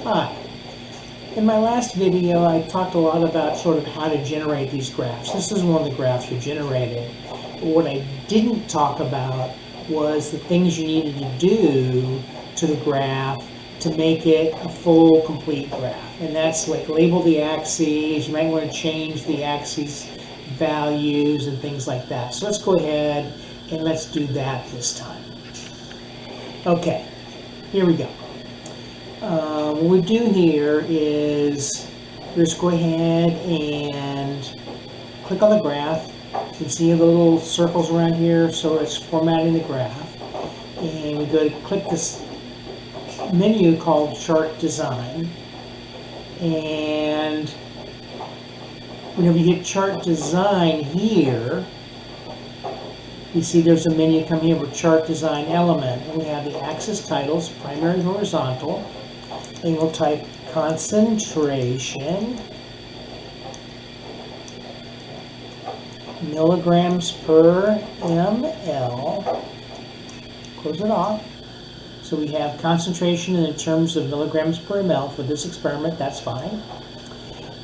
Hi. In my last video, I talked a lot about sort of how to generate these graphs. This is one of the graphs we generated. But what I didn't talk about was the things you needed to do to the graph to make it a full, complete graph. And that's like label the axes. You might want to change the axes values and things like that. So let's go ahead and let's do that this time. Okay, here we go. What we do here is just go ahead and click on the graph. You can see the little circles around here, so it's formatting the graph. And we go to click this menu called Chart Design. And whenever you hit Chart Design here, you see there's a menu come here with Chart Design Element. And we have the axis titles, primary, horizontal. And we'll type concentration, milligrams per ml, close it off. So we have concentration in terms of milligrams per ml for this experiment, that's fine.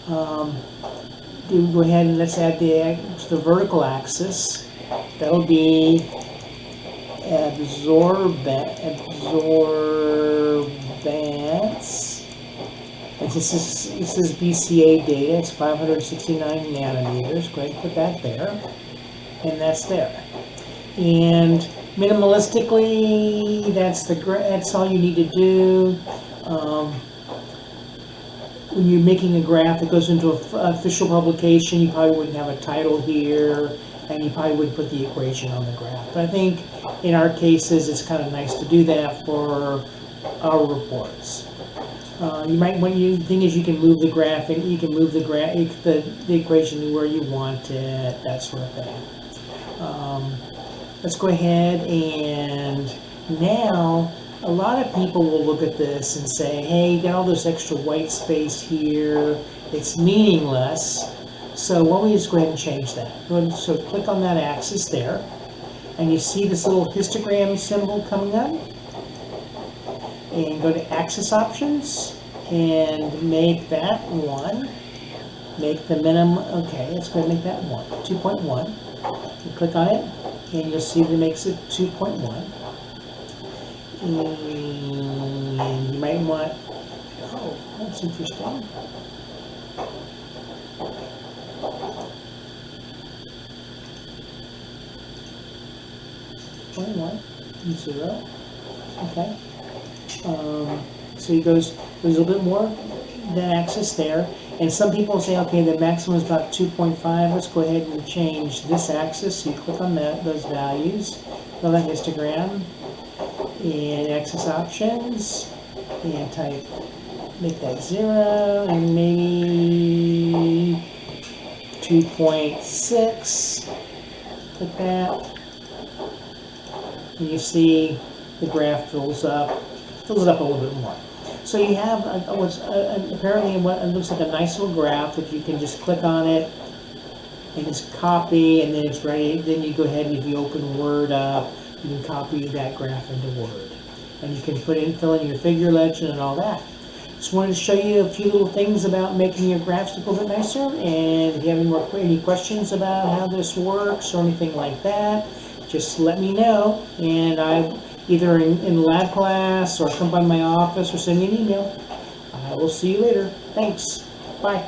Go ahead and let's add the vertical axis. That'll be absorbance. And this is BCA data. It's 569 nanometers. Go ahead and put that there, and that's there. And minimalistically, that's all you need to do. When you're making a graph that goes into an official publication, you probably wouldn't have a title here, and you probably wouldn't put the equation on the graph. But I think in our cases, it's kind of nice to do that for our reports. You might want the thing is you can move the graph and you can move the equation to where you want it, that sort of thing. Let's go ahead and now a lot of people will look at this and say, hey, you got all this extra white space here, it's meaningless. So why don't we just go ahead and change that? So click on that axis there, and you see this little histogram symbol coming up. And go to axis options and make that 1. Make the minimum, okay, let's go ahead and make that 2.1. You click on it, and you'll see that it makes it 2.1. And you might want, oh, that's interesting. .1, 0, okay. So he goes, there's a little bit more that axis there. And some people say, okay, the maximum is about 2.5. Let's go ahead and change this axis. So you click on those values, go to histogram, and axis options, and type, make that 0, and maybe 2.6. Click that. And you see the graph fills it up a little bit more. So you have apparently what looks like a nice little graph that you can just click on it and just copy, and then it's ready. Then you go ahead and if you open Word up, you can copy that graph into Word, and you can fill in your figure legend and all that. Just wanted to show you a few little things about making your graphs look a little bit nicer. And if you have any questions about how this works or anything like that, just let me know, and I either in lab class or come by my office or send me an email. I will see you later. Thanks. Bye.